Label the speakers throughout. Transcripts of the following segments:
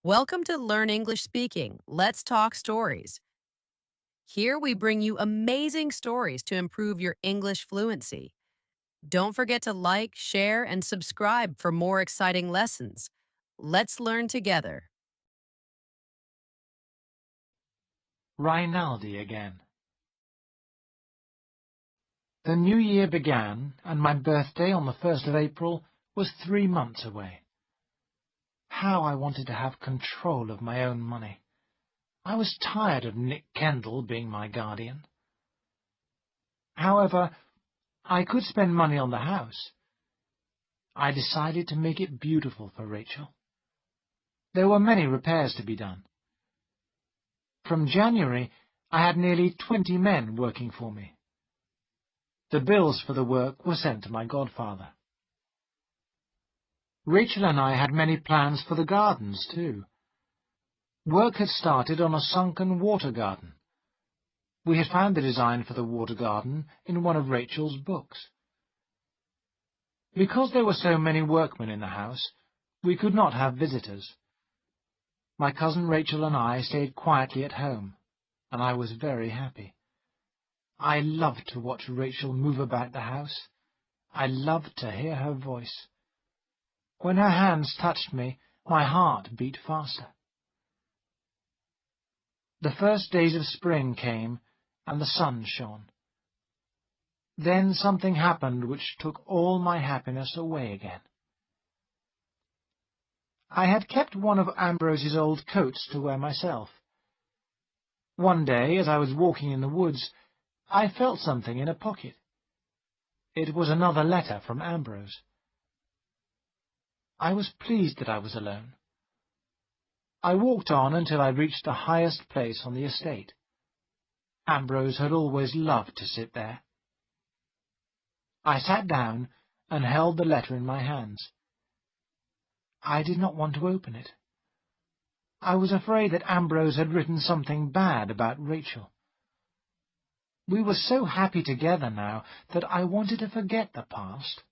Speaker 1: Welcome to Learn English Speaking. Let's talk stories. Here we bring you amazing stories to improve your English fluency. Don't forget to like, share, and subscribe for more exciting lessons. Let's learn together.
Speaker 2: Rinaldi again. The new year began, and my birthday on the 1st of April was 3 months away. How I wanted to have control of my own money. I was tired of Nick Kendall being my guardian. However, I could spend money on the house. I decided to make it beautiful for Rachel. There were many repairs to be done. From January, I had nearly 20 men working for me. The bills for the work were sent to my godfather. Rachel and I had many plans for the gardens, too. Work had started on a sunken water garden. We had found the design for the water garden in one of Rachel's books. Because there were so many workmen in the house, we could not have visitors. My cousin Rachel and I stayed quietly at home, and I was very happy. I loved to watch Rachel move about the house. I loved to hear her voice. When her hands touched me, my heart beat faster. The first days of spring came, and the sun shone. Then something happened which took all my happiness away again. I had kept one of Ambrose's old coats to wear myself. One day, as I was walking in the woods, I felt something in a pocket. It was another letter from Ambrose. I was pleased that I was alone. I walked on until I reached the highest place on the estate. Ambrose had always loved to sit there. I sat down and held the letter in my hands. I did not want to open it. I was afraid that Ambrose had written something bad about Rachel. We were so happy together now that I wanted to forget the past.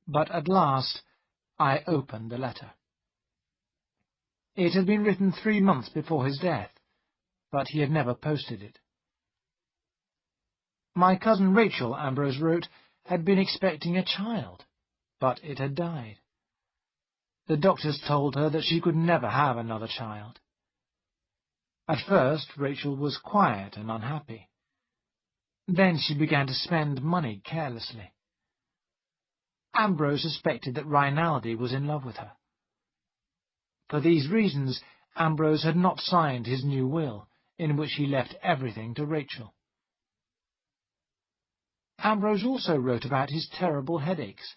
Speaker 2: But at last I opened the letter. It had been written 3 months before his death, but he had never posted it. My cousin Rachel, Ambrose wrote, had been expecting a child, but it had died. The doctors told her that she could never have another child. At first, Rachel was quiet and unhappy. Then she began to spend money carelessly. Ambrose suspected that Rinaldi was in love with her. For these reasons, Ambrose had not signed his new will, in which he left everything to Rachel. Ambrose also wrote about his terrible headaches.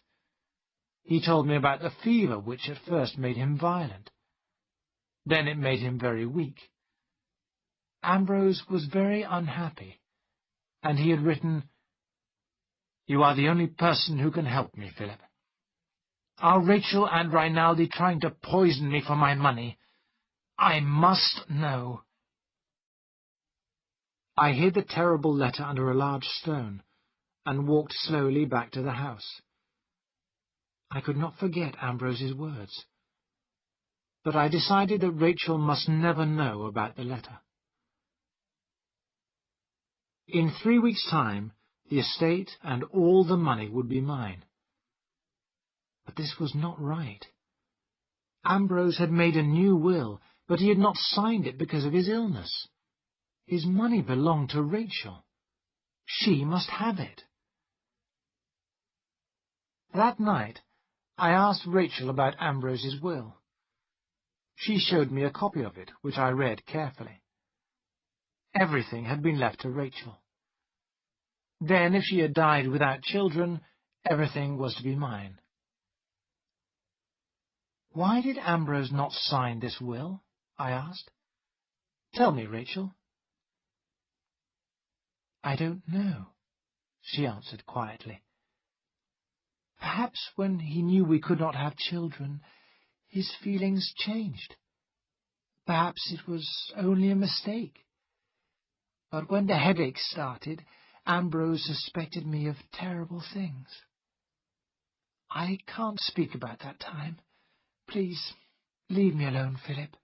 Speaker 2: He told me about the fever which at first made him violent. Then it made him very weak. Ambrose was very unhappy, and he had written, "You are the only person who can help me, Philip. Are Rachel and Rinaldi trying to poison me for my money? I must know." I hid the terrible letter under a large stone, and walked slowly back to the house. I could not forget Ambrose's words, but I decided that Rachel must never know about the letter. In 3 weeks' time, the estate and all the money would be mine. But this was not right. Ambrose had made a new will, but he had not signed it because of his illness. His money belonged to Rachel. She must have it. That night, I asked Rachel about Ambrose's will. She showed me a copy of it, which I read carefully. Everything had been left to Rachel. Then, if she had died without children, everything was to be mine. "Why did Ambrose not sign this will?" I asked. "Tell me, Rachel." "I don't know," she answered quietly. "Perhaps when he knew we could not have children, his feelings changed. Perhaps it was only a mistake. But when the headache started, Ambrose suspected me of terrible things. I can't speak about that time. Please, Leave me alone, Philip.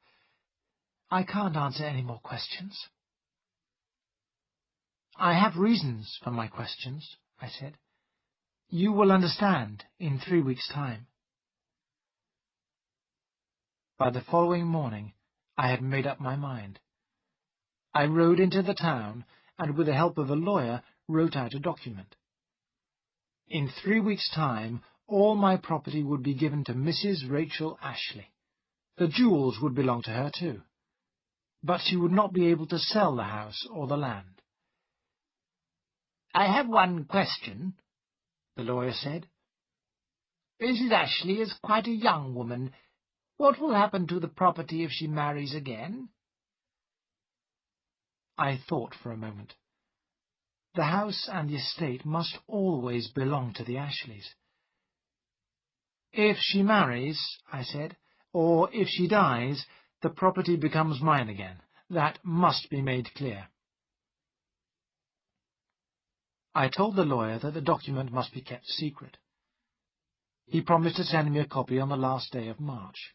Speaker 2: I can't answer any more questions. I have reasons for my questions, I said. You will understand in 3 weeks' time. By the following morning, I had made up my mind. I rode into the town and, with the help of a lawyer, wrote out a document. In 3 weeks' time, all my property would be given to Mrs. Rachel Ashley. The jewels would belong to her too, but she would not be able to sell the house or the land. "I have one question," the lawyer said. "Mrs. Ashley is quite a young woman. What will happen to the property if she marries again?" I thought for a moment. The house and the estate must always belong to the Ashleys. "If she marries," I said, "or if she dies, the property becomes mine again. That must be made clear." I told the lawyer that the document must be kept secret. He promised to send me a copy on the last day of March.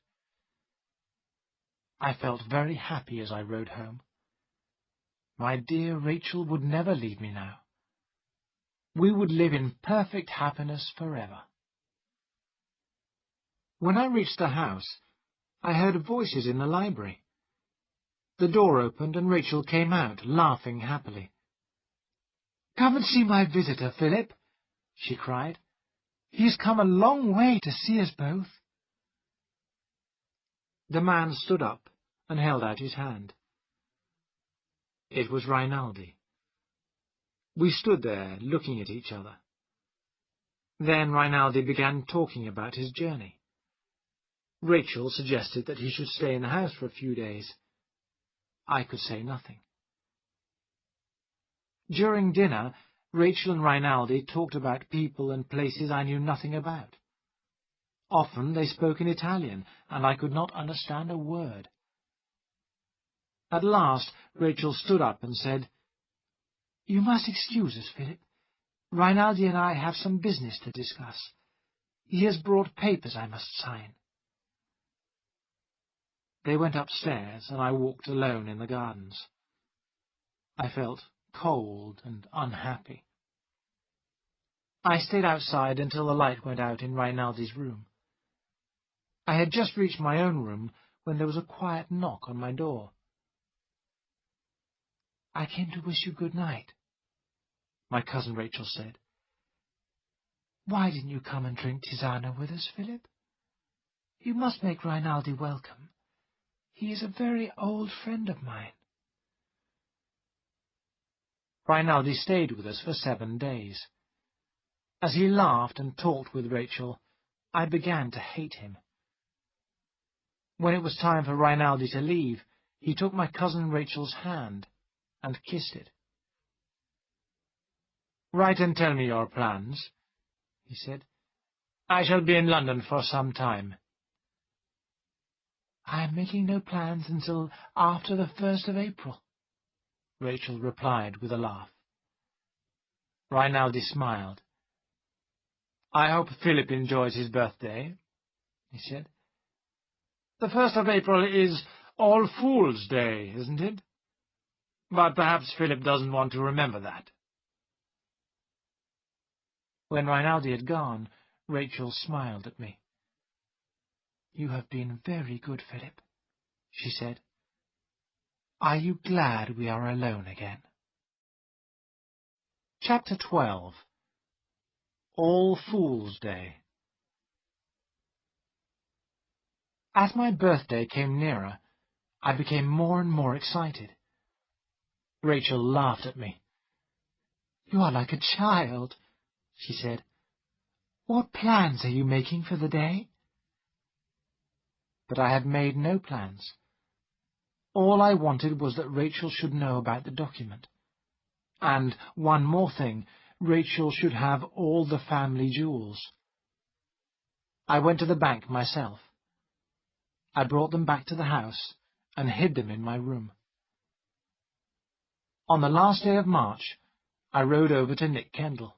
Speaker 2: I felt very happy as I rode home. My dear Rachel would never leave me now. We would live in perfect happiness forever. When I reached the house, I heard voices in the library. The door opened and Rachel came out, laughing happily. "Come and see my visitor, Philip," she cried. "He has come a long way to see us both." The man stood up and held out his hand. It was Rinaldi. We stood there, looking at each other. Then Rinaldi began talking about his journey. Rachel suggested that he should stay in the house for a few days. I could say nothing. During dinner, Rachel and Rinaldi talked about people and places I knew nothing about. Often they spoke in Italian, and I could not understand a word. At last Rachel stood up and said, "You must excuse us, Philip. Rinaldi and I have some business to discuss. He has brought papers I must sign." They went upstairs, and I walked alone in the gardens. I felt cold and unhappy. I stayed outside until the light went out in Rinaldi's room. I had just reached my own room when there was a quiet knock on my door. "I came to wish you good night," my cousin Rachel said. "Why didn't you come and drink tisana with us, Philip? You must make Rinaldi welcome. He is a very old friend of mine." Rinaldi stayed with us for 7 days. As he laughed and talked with Rachel, I began to hate him. When it was time for Rinaldi to leave, he took my cousin Rachel's hand and kissed it. "Write and tell me your plans," he said. "I shall be in London for some time." "I am making no plans until after the 1st of April," Rachel replied with a laugh. Rinaldi smiled. "I hope Philip enjoys his birthday," he said. "The 1st of April is All Fool's Day, isn't it? But perhaps Philip doesn't want to remember that." When Rinaldi had gone, Rachel smiled at me. "You have been very good, Philip," she said. "Are you glad we are alone again?" Chapter 12. All Fool's Day. As my birthday came nearer, I became more and more excited. Rachel laughed at me. "You are like a child," she said. "What plans are you making for the day?" But I had made no plans. All I wanted was that Rachel should know about the document. And, one more thing, Rachel should have all the family jewels. I went to the bank myself. I brought them back to the house and hid them in my room. On the last day of March, I rode over to Nick Kendall.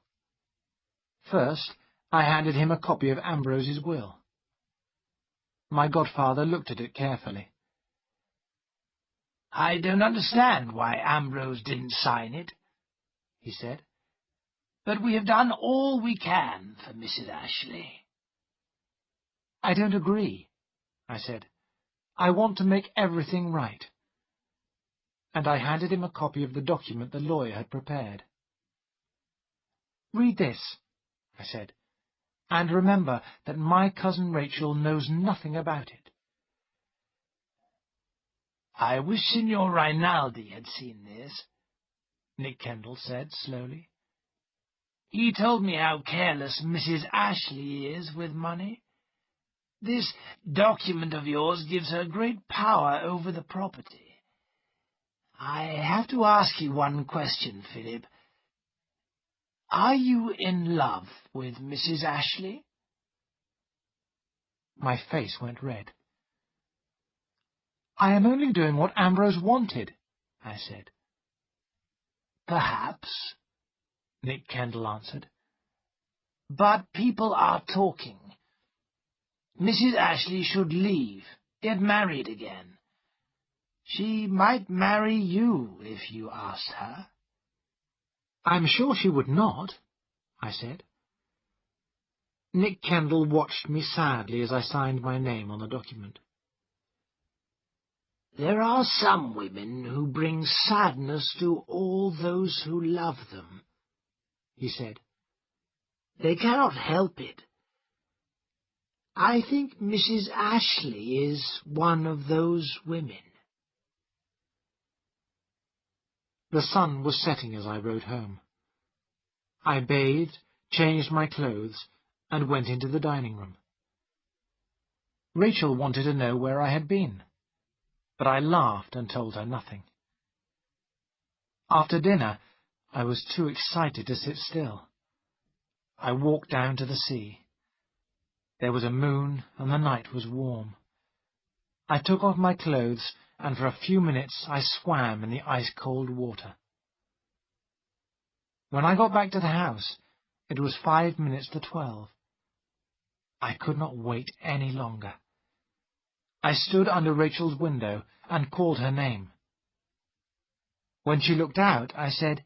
Speaker 2: First, I handed him a copy of Ambrose's will. My godfather looked at it carefully. "I don't understand why Ambrose didn't sign it," he said. "But we have done all we can for Mrs. Ashley." "I don't agree," I said. "I want to make everything right." And I handed him a copy of the document the lawyer had prepared. "Read this," I said, "and remember that my cousin Rachel knows nothing about it." "I wish Signor Rinaldi had seen this," Nick Kendall said slowly. "He told me how careless Mrs. Ashley is with money. This document of yours gives her great power over the property. I have to ask you one question, Philip. Are you in love with Mrs. Ashley?" My face went red. "I am only doing what Ambrose wanted," I said. "Perhaps," Nick Kendall answered. "But people are talking. Mrs. Ashley should leave, get married again. She might marry you if you asked her." "I'm sure she would not," I said. Nick Kendall watched me sadly as I signed my name on the document. "There are some women who bring sadness to all those who love them," he said. "They cannot help it. I think Mrs. Ashley is one of those women." The sun was setting as I rode home. I bathed, changed my clothes, and went into the dining room. Rachel wanted to know where I had been, but I laughed and told her nothing. After dinner, I was too excited to sit still. I walked down to the sea. There was a moon, and the night was warm. I took off my clothes, and for a few minutes I swam in the ice-cold water. When I got back to the house, it was 5 minutes to 12. I could not wait any longer. I stood under Rachel's window and called her name. When she looked out, I said,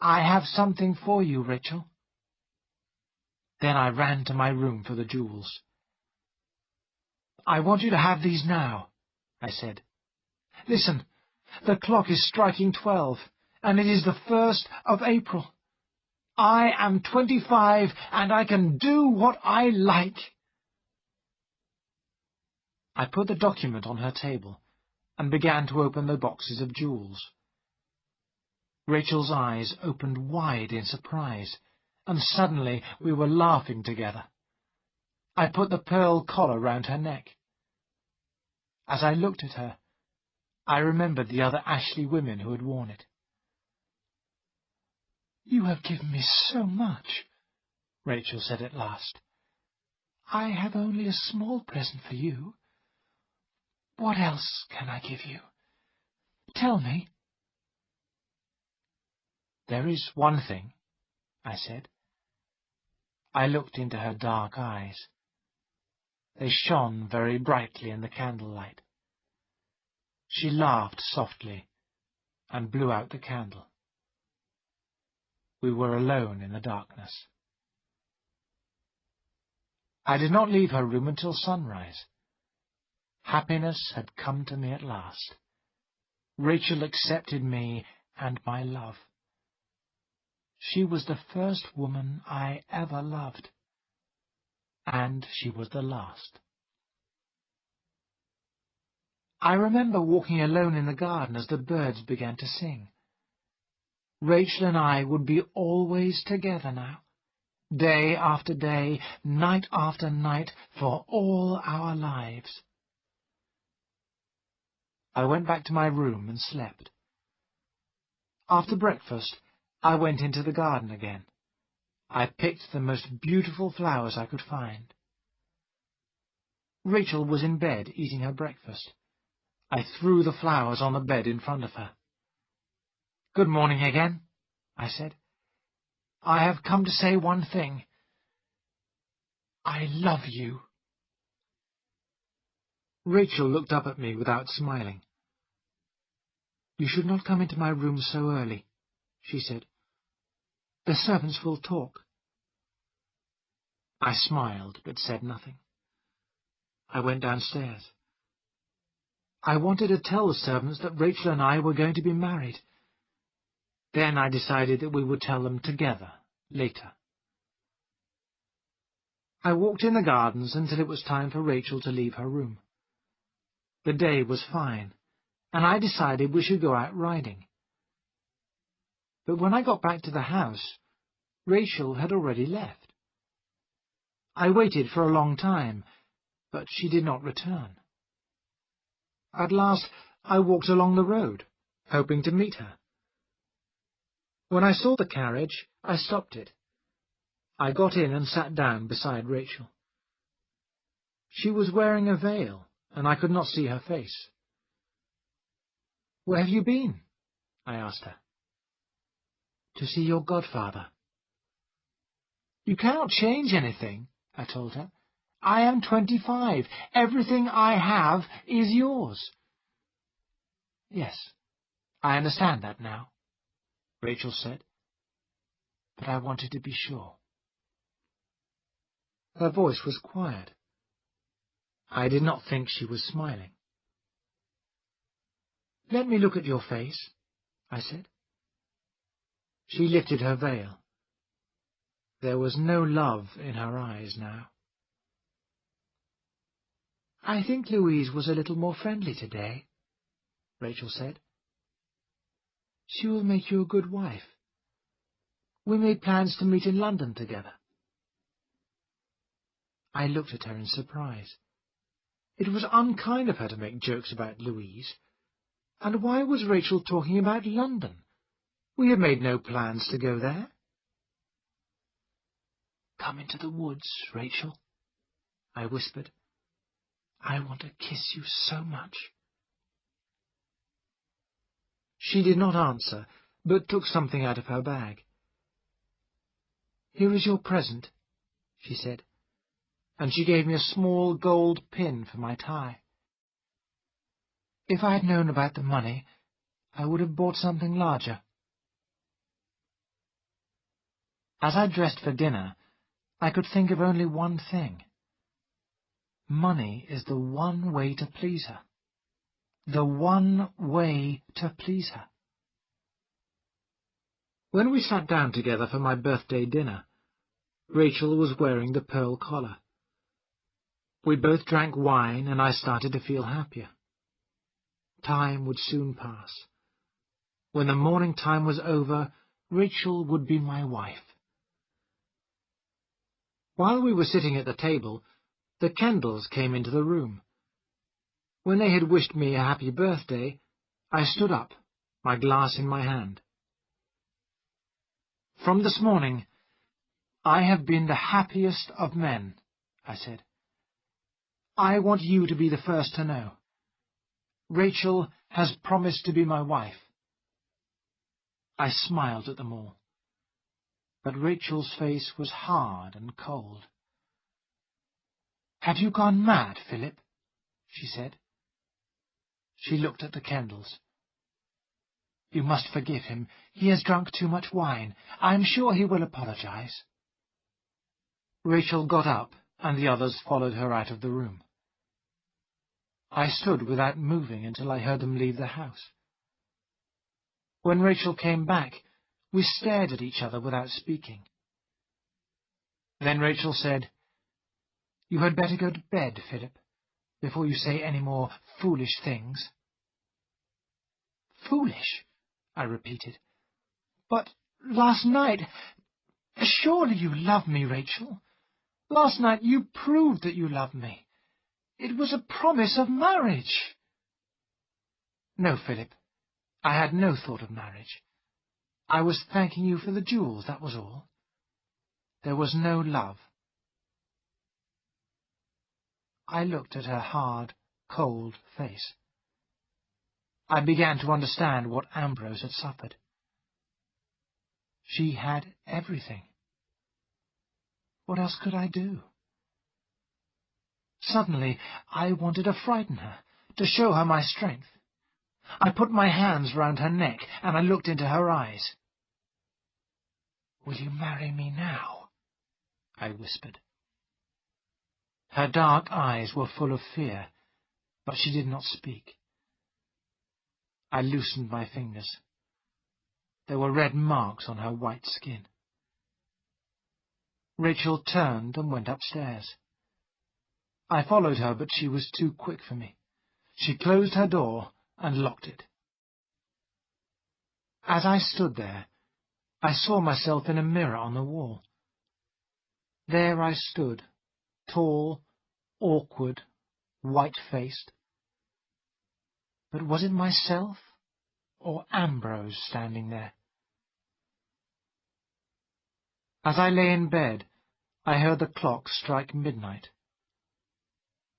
Speaker 2: "I have something for you, Rachel." Then I ran to my room for the jewels. "I want you to have these now," I said. "Listen, the clock is striking 12, and it is the 1st of April. I am 25, and I can do what I like." I put the document on her table and began to open the boxes of jewels. Rachel's eyes opened wide in surprise, and suddenly we were laughing together. I put the pearl collar round her neck. As I looked at her, I remembered the other Ashley women who had worn it. "You have given me so much," Rachel said at last. "I have only a small present for you. What else can I give you? Tell me." "There is one thing," I said. I looked into her dark eyes. They shone very brightly in the candlelight. She laughed softly and blew out the candle. We were alone in the darkness. I did not leave her room until sunrise. Happiness had come to me at last. Rachel accepted me and my love. She was the first woman I ever loved, and she was the last. I remember walking alone in the garden as the birds began to sing. Rachel and I would be always together now, day after day, night after night, for all our lives. I went back to my room and slept. After breakfast, I went into the garden again. I picked the most beautiful flowers I could find. Rachel was in bed eating her breakfast. I threw the flowers on the bed in front of her. "Good morning again," I said. "I have come to say one thing. I love you." Rachel looked up at me without smiling. "You should not come into my room so early," she said. "The servants will talk." I smiled, but said nothing. I went downstairs. I wanted to tell the servants that Rachel and I were going to be married. Then I decided that we would tell them together, later. I walked in the gardens until it was time for Rachel to leave her room. The day was fine, and I decided we should go out riding. But when I got back to the house, Rachel had already left. I waited for a long time, but she did not return. At last, I walked along the road, hoping to meet her. When I saw the carriage, I stopped it. I got in and sat down beside Rachel. She was wearing a veil, and I could not see her face. "Where have you been?" I asked her. "To see your godfather." "You cannot change anything," I told her. "I am 25. Everything I have is yours." "Yes, I understand that now," Rachel said, "but I wanted to be sure." Her voice was quiet. I did not think she was smiling. "Let me look at your face," I said. She lifted her veil. There was no love in her eyes now. "I think Louise was a little more friendly today," Rachel said. "She will make you a good wife. We made plans to meet in London together." I looked at her in surprise. It was unkind of her to make jokes about Louise. And why was Rachel talking about London? We had made no plans to go there. "Come into the woods, Rachel," I whispered. "I want to kiss you so much." She did not answer, but took something out of her bag. "Here is your present," she said, and she gave me a small gold pin for my tie. If I had known about the money, I would have bought something larger. As I dressed for dinner, I could think of only one thing. Money is the one way to please her. The one way to please her. When we sat down together for my birthday dinner, Rachel was wearing the pearl collar. We both drank wine, and I started to feel happier. Time would soon pass. When the morning time was over, Rachel would be my wife. While we were sitting at the table, the Kendalls came into the room. When they had wished me a happy birthday, I stood up, my glass in my hand. "From this morning, I have been the happiest of men," I said. "I want you to be the first to know. Rachel has promised to be my wife." I smiled at them all, but Rachel's face was hard and cold. "Have you gone mad, Philip?" she said. She looked at the Kendalls. "You must forgive him. He has drunk too much wine. I am sure he will apologize." Rachel got up, and the others followed her out of the room. I stood without moving until I heard them leave the house. When Rachel came back, we stared at each other without speaking. Then Rachel said, "You had better go to bed, Philip, before you say any more foolish things." "Foolish?" I repeated. "But last night... Surely you love me, Rachel. Last night you proved that you loved me. It was a promise of marriage." "No, Philip, I had no thought of marriage. I was thanking you for the jewels, that was all. There was no love." I looked at her hard, cold face. I began to understand what Ambrose had suffered. She had everything. What else could I do? Suddenly, I wanted to frighten her, to show her my strength. I put my hands round her neck, and I looked into her eyes. "Will you marry me now?" I whispered. Her dark eyes were full of fear, but she did not speak. I loosened my fingers. There were red marks on her white skin. Rachel turned and went upstairs. I followed her, but she was too quick for me. She closed her door and locked it. As I stood there, I saw myself in a mirror on the wall. There I stood, tall, awkward, white-faced. But was it myself or Ambrose standing there? As I lay in bed, I heard the clock strike midnight.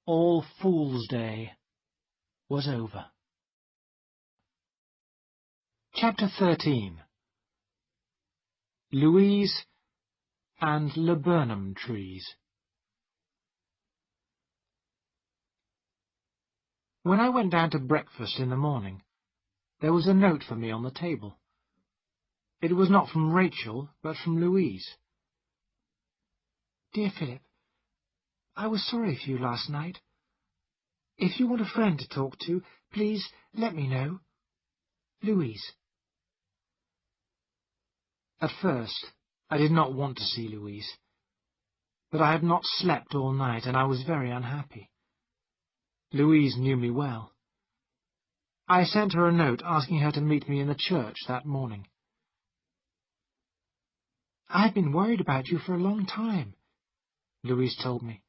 Speaker 2: All Fool's Day was over. Chapter 13. Louise and Laburnum Trees. When I went down to breakfast in the morning, there was a note for me on the table. It was not from Rachel, but from Louise. "Dear Philip, I was sorry for you last night. If you want a friend to talk to, please let me know. Louise." At first, I did not want to see Louise, but I had not slept all night, and I was very unhappy. Louise knew me well. I sent her a note asking her to meet me in the church that morning. "I've been worried about you for a long time," Louise told me.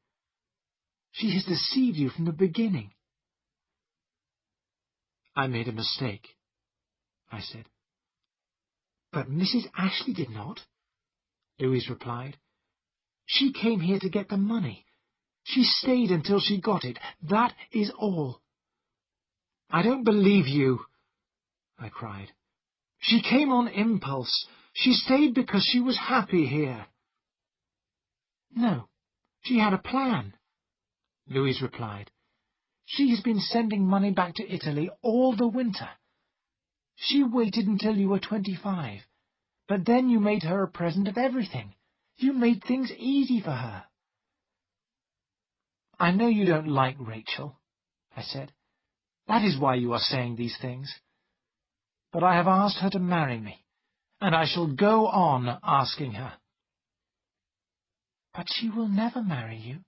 Speaker 2: "She has deceived you from the beginning." "I made a mistake," I said. "But Mrs. Ashley did not," Louise replied. "She came here to get the money. She stayed until she got it. That is all." "I don't believe you," I cried. "She came on impulse. She stayed because she was happy here." "No, she had a plan," Louise replied. "She has been sending money back to Italy all the winter. She waited until you were 25, but then you made her a present of everything. You made things easy for her." "I know you don't like Rachel," I said. "That is why you are saying these things. But I have asked her to marry me, and I shall go on asking her." "But she will never marry you,"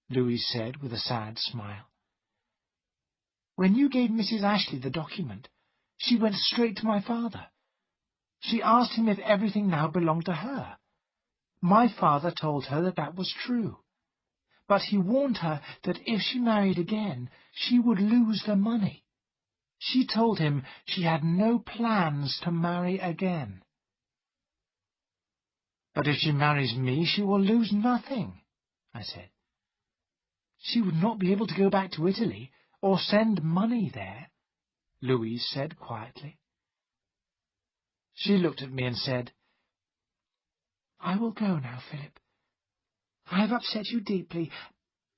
Speaker 2: Louise said with a sad smile. "When you gave Mrs. Ashley the document, she went straight to my father. She asked him if everything now belonged to her. My father told her that that was true. But he warned her that if she married again, she would lose the money. She told him she had no plans to marry again." "But if she marries me, she will lose nothing," I said. "She would not be able to go back to Italy or send money there," Louise said quietly. She looked at me and said, "I will go now, Philip. I have upset you deeply.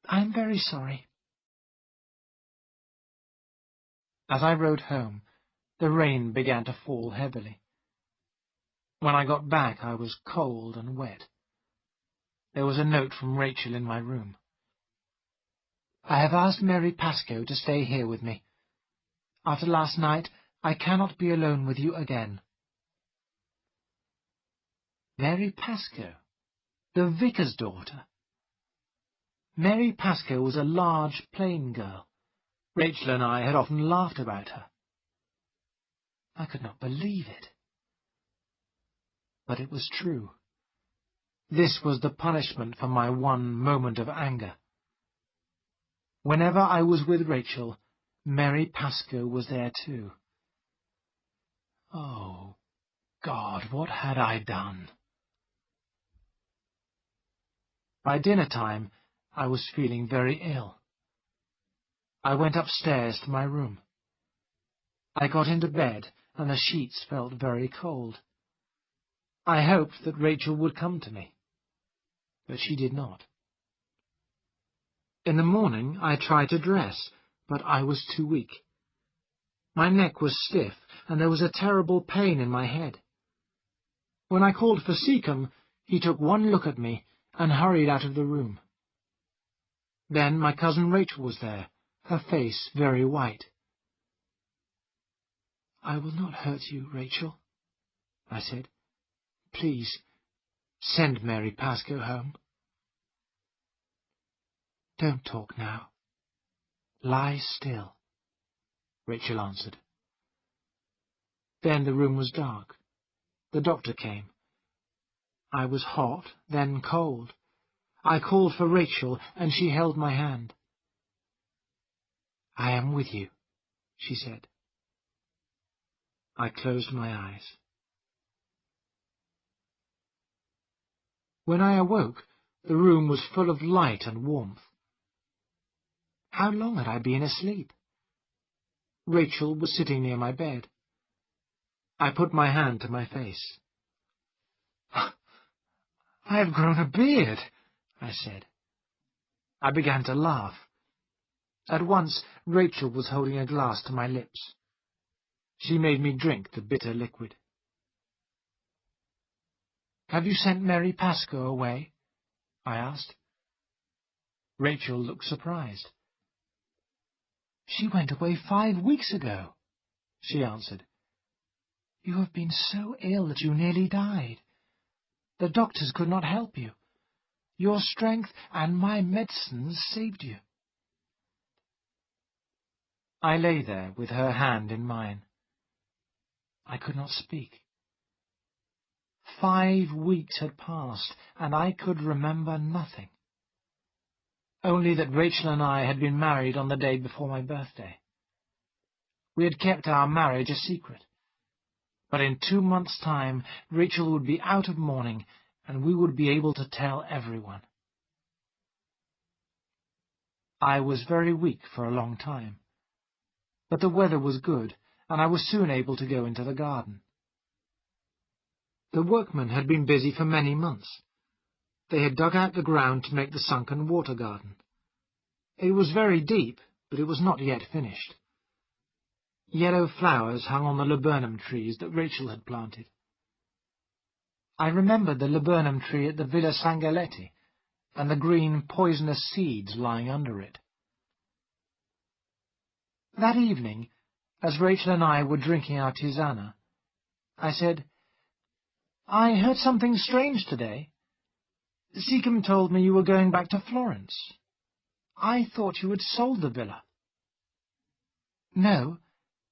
Speaker 2: I am very sorry." As I rode home, the rain began to fall heavily. When I got back, I was cold and wet. There was a note from Rachel in my room. "I have asked Mary Pascoe to stay here with me. After last night, I cannot be alone with you again." Mary Pascoe, the vicar's daughter. Mary Pascoe was a large, plain girl. Rachel and I had often laughed about her. I could not believe it. But it was true. This was the punishment for my one moment of anger. Whenever I was with Rachel, Mary Pascoe was there too. Oh, God, what had I done? By dinner time, I was feeling very ill. I went upstairs to my room. I got into bed, and the sheets felt very cold. I hoped that Rachel would come to me, but she did not. In the morning I tried to dress, but I was too weak. My neck was stiff, and there was a terrible pain in my head. When I called for Seacombe, he took one look at me and hurried out of the room. Then my cousin Rachel was there, her face very white. "I will not hurt you, Rachel," I said. "Please, send Mary Pascoe home." "Don't talk now. Lie still," Rachel answered. Then the room was dark. The doctor came. I was hot, then cold. I called for Rachel, and she held my hand. "I am with you," she said. I closed my eyes. When I awoke, the room was full of light and warmth. How long had I been asleep? Rachel was sitting near my bed. I put my hand to my face. "I have grown a beard," I said. I began to laugh. At once, Rachel was holding a glass to my lips. She made me drink the bitter liquid. "Have you sent Mary Pascoe away?" I asked. Rachel looked surprised. "She went away 5 weeks ago," she answered. "You have been so ill that you nearly died. The doctors could not help you. Your strength and my medicines saved you." I lay there with her hand in mine. I could not speak. 5 weeks had passed, and I could remember nothing. Only that Rachel and I had been married on the day before my birthday. We had kept our marriage a secret. But in 2 months' time, Rachel would be out of mourning, and we would be able to tell everyone. I was very weak for a long time. But the weather was good, and I was soon able to go into the garden. The workmen had been busy for many months. They had dug out the ground to make the sunken water garden. It was very deep, but it was not yet finished. Yellow flowers hung on the laburnum trees that Rachel had planted. I remembered the laburnum tree at the Villa Sangaletti, and the green poisonous seeds lying under it. That evening, as Rachel and I were drinking our tisana, I said, "I heard something strange today. Seacombe told me you were going back to Florence. I thought you had sold the villa." "No,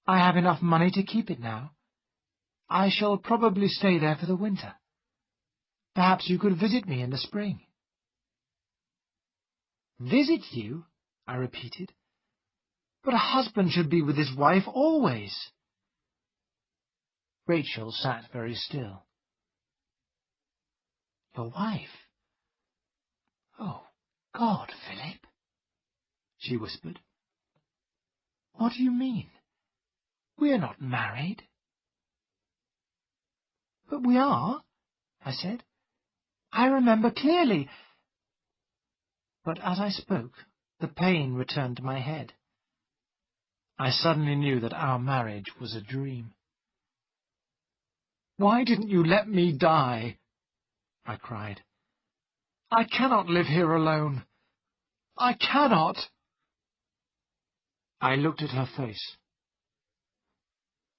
Speaker 2: I have enough money to keep it now. I shall probably stay there for the winter. Perhaps you could visit me in the spring." "Visit you?" I repeated. "But a husband should be with his wife always." Rachel sat very still. "Your wife? Oh, God, Philip," she whispered. "What do you mean? We are not married." "But we are," I said. "I remember clearly." But as I spoke, the pain returned to my head. I suddenly knew that our marriage was a dream. "Why didn't you let me die?" I cried. "I cannot live here alone. I cannot." I looked at her face.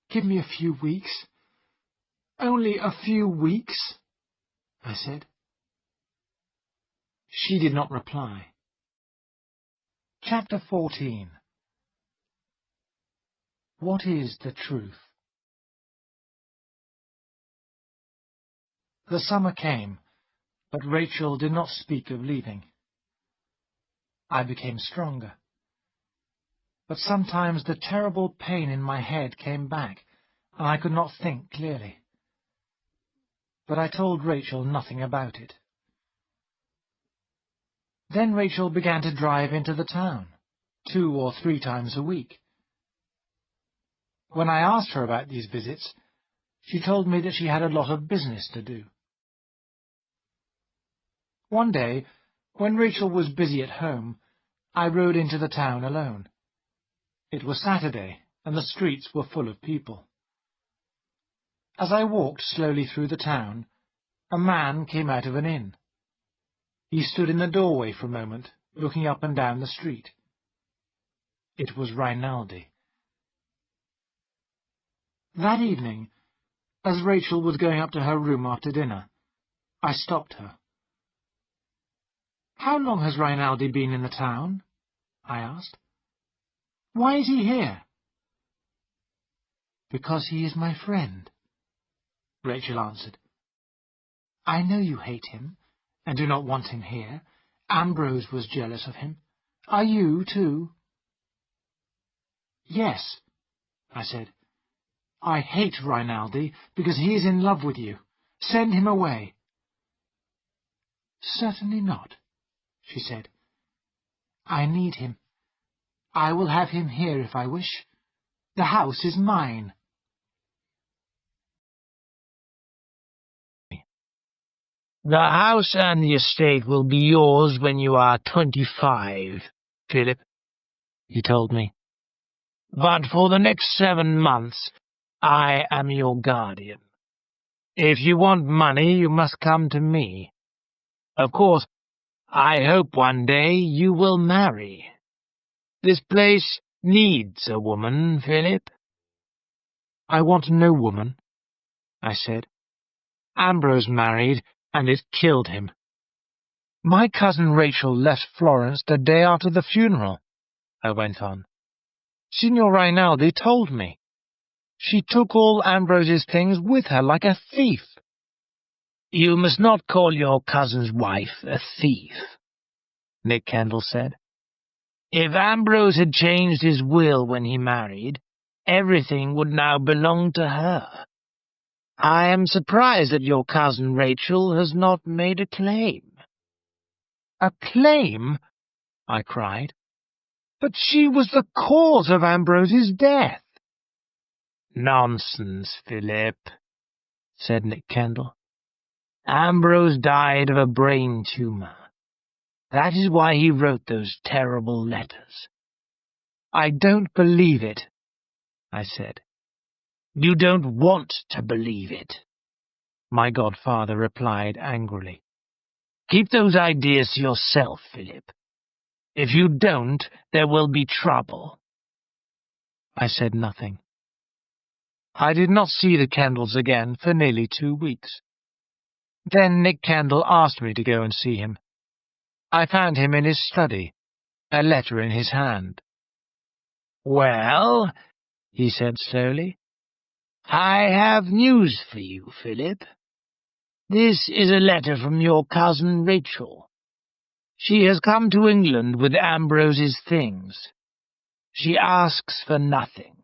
Speaker 2: "Give me a few weeks. Only a few weeks," I said. She did not reply. Chapter 14. What is the truth? The summer came, but Rachel did not speak of leaving. I became stronger. But sometimes the terrible pain in my head came back, and I could not think clearly. But I told Rachel nothing about it. Then Rachel began to drive into the town, 2 or 3 times a week. When I asked her about these visits, she told me that she had a lot of business to do. One day, when Rachel was busy at home, I rode into the town alone. It was Saturday, and the streets were full of people. As I walked slowly through the town, a man came out of an inn. He stood in the doorway for a moment, looking up and down the street. It was Rinaldi. That evening, as Rachel was going up to her room after dinner, I stopped her. "How long has Rinaldi been in the town?" I asked. "Why is he here?" "Because he is my friend," Rachel answered. "I know you hate him, and do not want him here. Ambrose was jealous of him. Are you, too?" "Yes," I said. "I hate Rinaldi because he is in love with you. Send him away." "Certainly not," she said. "I need him. I will have him here if I wish. The house is mine."
Speaker 3: The house and the estate will be yours when you are 25, Philip, he told me. But for the next 7 months, I am your guardian. If you want money, you must come to me. Of course, I hope one day you will marry. This place needs a woman, Philip. "I want no woman," I said. "Ambrose married, and it killed him." "My cousin Rachel left Florence the day after the funeral," I went on. "Signor Rinaldi told me. She took all Ambrose's things with her like a thief." "You must not call your cousin's wife a thief," Nick Kendall said. "If Ambrose had changed his will when he married, everything would now belong to her. I am surprised that your cousin Rachel has not made a claim." "A claim?" I cried. "But she was the cause of Ambrose's death." "Nonsense, Philip," said Nick Kendall. "Ambrose died of a brain tumour. That is why he wrote those terrible letters." "I don't believe it," I said. "You don't want to believe it," my godfather replied angrily. "Keep those ideas to yourself, Philip. If you don't, there will be trouble." I said nothing. I did not see the Kendalls again for nearly 2 weeks. Then Nick Kendall asked me to go and see him. I found him in his study, a letter in his hand. "Well," he said slowly, "I have news for you, Philip. This is a letter from your cousin Rachel. She has come to England with Ambrose's things. She asks for nothing.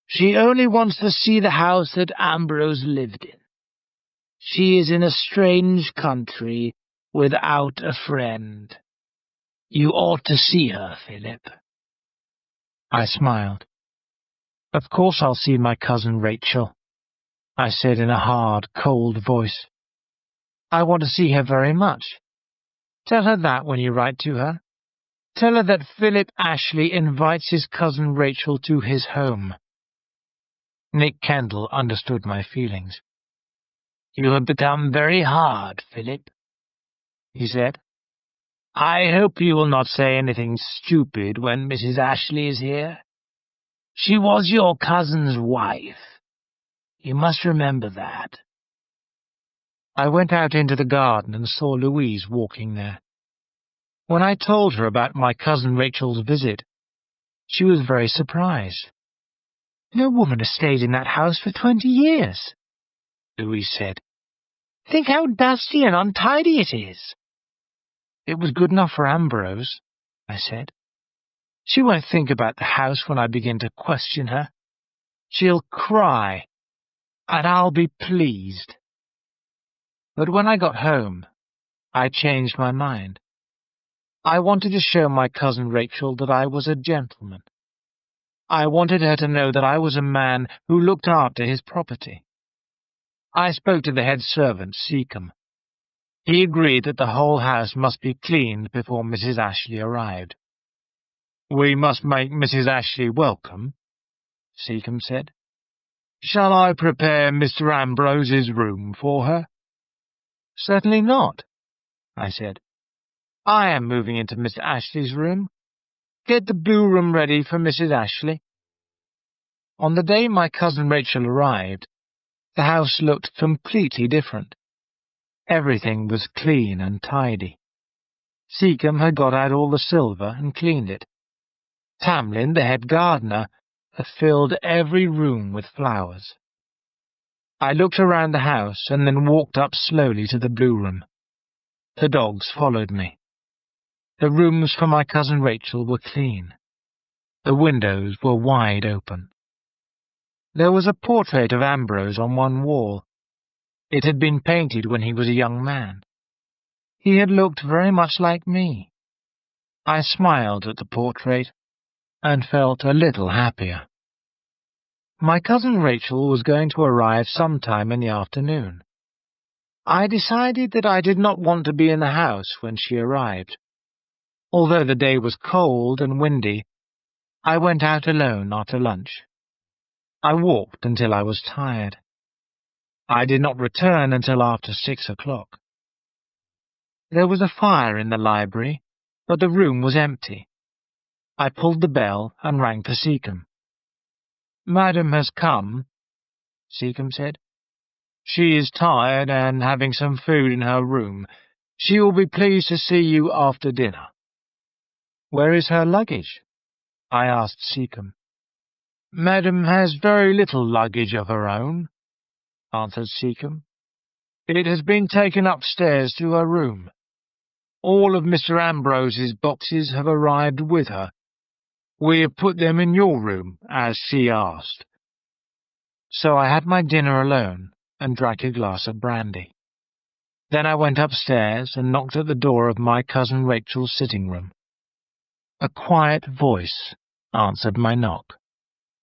Speaker 3: She only wants to see the house that Ambrose lived in. She is in a strange country without a friend. You ought to see her, Philip." I smiled. "Of course I'll see my cousin Rachel," I said in a hard, cold voice. "I want to see her very much. Tell her that when you write to her. Tell her that Philip Ashley invites his cousin Rachel to his home." Nick Kendall understood my feelings. "You have become very hard, Philip," he said. "I hope you will not say anything stupid when Mrs. Ashley is here. She was your cousin's wife. You must remember that." I went out into the garden and saw Louise walking there. When I told her about my cousin Rachel's visit, she was very surprised. "No woman has stayed in that house for 20 years, Louise said. "Think how dusty and untidy it is." "It was good enough for Ambrose," I said. "She won't think about the house when I begin to question her. She'll cry, and I'll be pleased." But when I got home, I changed my mind. I wanted to show my cousin Rachel that I was a gentleman. I wanted her to know that I was a man who looked after his property. I spoke to the head servant, Seacombe. He agreed that the whole house must be cleaned before Mrs. Ashley arrived. "We must make Mrs. Ashley welcome," Seacombe said. "Shall I prepare Mr. Ambrose's room for her?" "Certainly not," I said. "I am moving into Mr. Ashley's room. Get the blue room ready for Mrs. Ashley." On the day my cousin Rachel arrived, the house looked completely different. Everything was clean and tidy. Seacombe had got out all the silver and cleaned it. Tamlin, the head gardener, had filled every room with flowers. I looked around the house and then walked up slowly to the blue room. The dogs followed me. The rooms for my cousin Rachel were clean. The windows were wide open. There was a portrait of Ambrose on one wall. It had been painted when he was a young man. He had looked very much like me. I smiled at the portrait and felt a little happier. My cousin Rachel was going to arrive sometime in the afternoon. I decided that I did not want to be in the house when she arrived. Although the day was cold and windy, I went out alone after lunch. I walked until I was tired. I did not return until after 6 o'clock. There was a fire in the library, but the room was empty. I pulled the bell and rang for Seacombe. "Madam has come," Seacombe said. "She is tired and having some food in her room. She will be pleased to see you after dinner." "Where is her luggage?" I asked Seacombe. "Madam has very little luggage of her own," answered Seacombe. "It has been taken upstairs to her room. All of Mr. Ambrose's boxes have arrived with her. We have put them in your room, as she asked." So I had my dinner alone and drank a glass of brandy. Then I went upstairs and knocked at the door of my cousin Rachel's sitting room. A quiet voice answered my knock.